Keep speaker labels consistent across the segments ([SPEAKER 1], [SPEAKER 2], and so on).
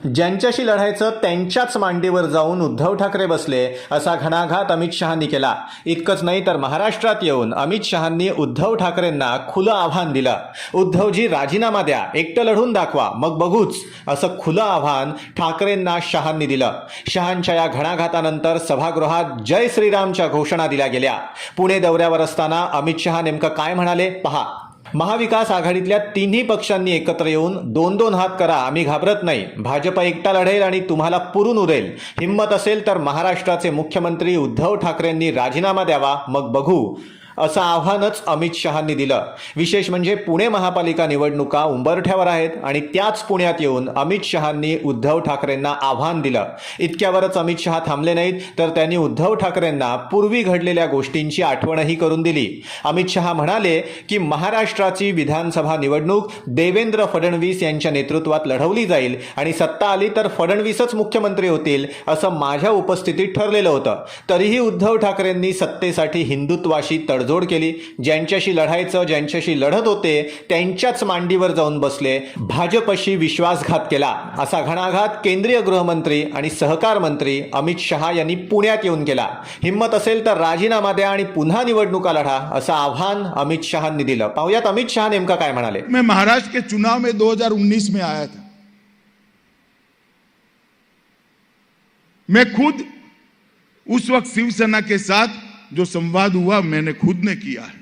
[SPEAKER 1] ज्यांच्याशी लढायचं त्यांच्याच मांडीवर जाऊन उद्धव ठाकरे बसले असा घणाघात अमित शहांनी केला. इतकंच नाही तर महाराष्ट्रात येऊन अमित शहांनी उद्धव ठाकरेंना खुलं आव्हान दिलं. उद्धवजी राजीनामा द्या, एकटं लढून दाखवा, मग बघूच, असं खुलं आव्हान ठाकरेंना शहांनी दिलं. शहांच्या या घणाघातानंतर सभागृहात जय श्रीरामच्या घोषणा दिल्या गेल्या. पुणे दौऱ्यावर असताना अमित शहा नेमकं काय म्हणाले पहा. महाविकास आघाडीतल्या तिन्ही पक्षांनी एकत्र येऊन 2-2 हात करा, आम्ही घाबरत नाही. भाजप एकटा लढेल आणि तुम्हाला पुरून उरेल. हिंमत असेल तर महाराष्ट्राचे मुख्यमंत्री उद्धव ठाकरेंनी राजीनामा द्यावा, मग बघू, असं आव्हानच अमित शहांनी दिलं. विशेष म्हणजे पुणे महापालिका निवडणुका उंबरठ्यावर आहेत आणि त्याच पुण्यात येऊन अमित शहांनी उद्धव ठाकरेंना आव्हान दिलं. इतक्यावरच अमित शहा थांबले नाहीत, तर त्यांनी उद्धव ठाकरेंना पूर्वी घडलेल्या गोष्टींची आठवणही करून दिली. अमित शहा म्हणाले की महाराष्ट्राची विधानसभा निवडणूक देवेंद्र फडणवीस यांच्या नेतृत्वात लढवली जाईल आणि सत्ता आली तर फडणवीसच मुख्यमंत्री होतील, असं माझ्या उपस्थितीत ठरलेलं होतं. तरीही उद्धव ठाकरेंनी सत्तेसाठी हिंदुत्वाशी तडजोड केली. ज्यांच्याशी लढायचं, ज्यांच्याशी लढत होते त्यांच्याच मांडीवर जाऊन बसले, भाजपशी विश्वासघात केला, असा घणाघात केंद्रीय गृहमंत्री आणि सहकार मंत्री अमित शहा यांनी पुण्यात येऊन केला. हिंमत असेल तर राजीनामा द्या आणि पुन्हा निवडणुका लढा, असं आव्हान अमित शहांनी दिलं. पाहूयात अमित शहा नेमका काय म्हणाले.
[SPEAKER 2] मैं महाराष्ट्र के चुनाव में 2019 में आया था. मैं खुद उस वक्त शिवसेना के साथ जो संवाद हुआ मैंने खुद ने किया है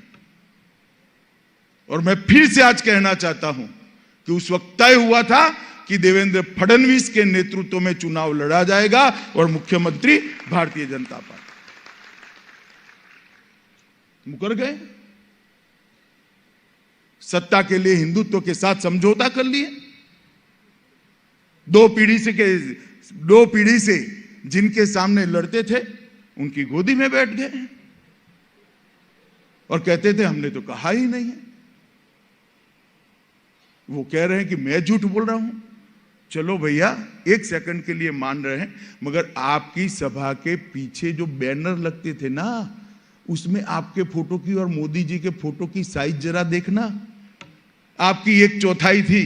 [SPEAKER 2] और मैं फिर से आज कहना चाहता हूं कि उस वक्त तय हुआ था कि देवेंद्र फडणवीस के नेतृत्व में चुनाव लड़ा जाएगा और मुख्यमंत्री भारतीय जनता पार्टी. मुकर गए. सत्ता के लिए हिंदुत्व के साथ समझौता कर लिए. दो पीढ़ी से जिनके सामने लड़ते थे उनकी गोदी में बैठ गए और कहते थे हमने तो कहा ही नहीं है. वो कह रहे हैं कि मैं झूठ बोल रहा हूं. चलो भैया, एक सेकंड के लिए मान रहे हैं, मगर आपकी सभा के पीछे जो बैनर लगते थे ना, उसमें आपके फोटो की और मोदी जी के फोटो की साइज जरा देखना. आपकी 1/4 थी.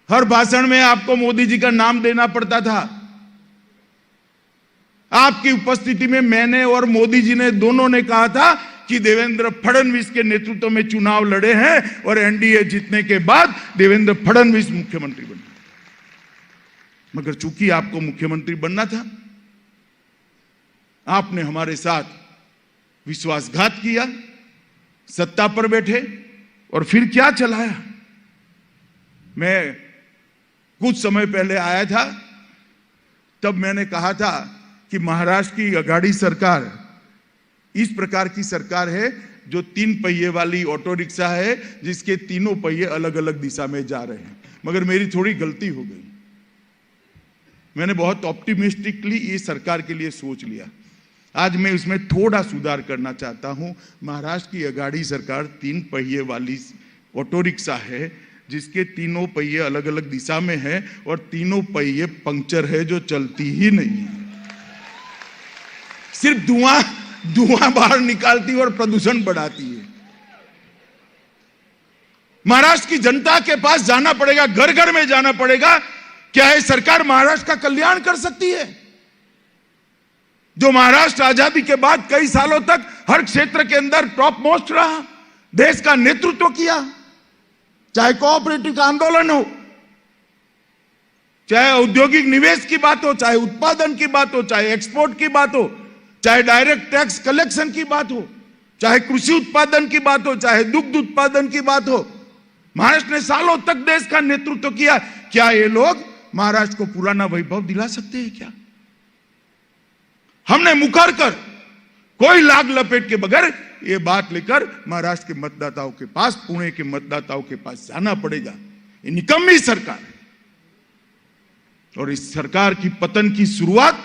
[SPEAKER 2] हर भाषण में आपको मोदी जी का नाम देना पड़ता था. आपकी उपस्थिति में मैंने और मोदी जी ने दोनों ने कहा था कि देवेंद्र फडणवीस के नेतृत्व में चुनाव लड़े हैं और एनडीए जीतने के बाद देवेंद्र फडणवीस मुख्यमंत्री बने. मगर चूंकि आपको मुख्यमंत्री बनना था, आपने हमारे साथ विश्वासघात किया, सत्ता पर बैठे और फिर क्या चलाया. मैं कुछ समय पहले आया था, तब मैंने कहा था कि महाराष्ट्र की अघाड़ी सरकार इस प्रकार की सरकार है जो 3 पहिए वाली ऑटो रिक्शा है, जिसके तीनों पहिए अलग अलग दिशा में जा रहे हैं. मगर मेरी थोड़ी गलती हो गई. मैंने बहुत ऑप्टिमिस्टिकली ये सरकार के लिए सोच लिया. आज मैं इसमें थोड़ा सुधार करना चाहता हूं. महाराष्ट्र की अघाड़ी सरकार 3 पहिए वाली ऑटो रिक्शा है, जिसके तीनों पहिए अलग अलग दिशा में है और तीनों पहिए पंक्चर है, जो चलती ही नहीं है. सिर्फ धुआं बाहर निकालती है और प्रदूषण बढ़ाती है. महाराष्ट्र की जनता के पास जाना पड़ेगा, घर घर में जाना पड़ेगा. क्या है सरकार महाराष्ट्र का कल्याण कर सकती है? जो महाराष्ट्र आजादी के बाद कई सालों तक हर क्षेत्र के अंदर टॉप मोस्ट रहा, देश का नेतृत्व किया, चाहे कोऑपरेटिव का आंदोलन हो, चाहे औद्योगिक निवेश की बात हो, चाहे उत्पादन की बात हो, चाहे एक्सपोर्ट की बात हो, चाहे डायरेक्ट टैक्स कलेक्शन की बात हो, चाहे कृषि उत्पादन की बात हो, चाहे दुग्ध उत्पादन की बात हो, महाराष्ट्र ने सालों तक देश का नेतृत्व किया. क्या ये लोग महाराष्ट्र को पुराना वैभव दिला सकते हैं क्या? हमने मुकर कर, कोई लाग लपेट के बगैर ये बात लेकर महाराष्ट्र के मतदाताओं के पास, पुणे के मतदाताओं के पास जाना पड़ेगा. ये निकम्मी सरकार है और इस सरकार की पतन की शुरुआत,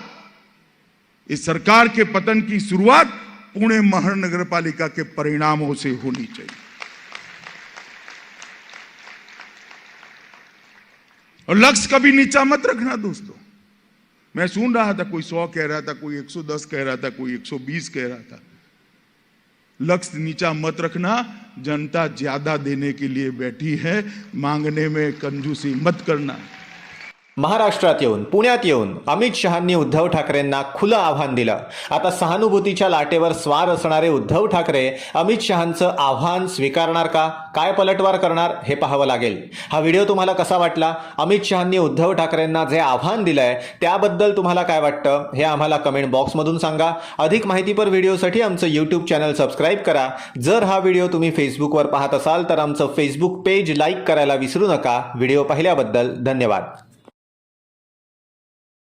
[SPEAKER 2] इस सरकार के पतन की शुरुआत पुणे महानगर पालिका के परिणामों से होनी चाहिए. और लक्ष्य कभी नीचा मत रखना दोस्तों. मैं सुन रहा था, कोई 100 कह रहा था, कोई 110 कह रहा था, कोई 120 कह रहा था. लक्ष्य नीचा मत रखना. जनता ज्यादा देने के लिए बैठी है, मांगने में कंजूसी मत करना.
[SPEAKER 1] महाराष्ट्रात येऊन पुण्यात येऊन अमित शहांनी उद्धव ठाकरेंना खुलं आव्हान दिलं. आता सहानुभूतीच्या लाटेवर स्वार असणारे उद्धव ठाकरे अमित शहांचं आव्हान स्वीकारणार का, काय पलटवार करणार हे पाहावं लागेल. हा व्हिडिओ तुम्हाला कसा वाटला? अमित शहांनी उद्धव ठाकरेंना जे आव्हान दिलंय त्याबद्दल तुम्हाला काय वाटतं हे आम्हाला कमेंट बॉक्समधून सांगा. अधिक माहितीपर व्हिडिओसाठी आमचं यूट्यूब चॅनल सबस्क्राईब करा. जर हा व्हिडिओ तुम्ही फेसबुकवर पाहत असाल तर आमचं फेसबुक पेज लाईक करायला विसरू नका. व्हिडिओ पाहिल्याबद्दल धन्यवाद.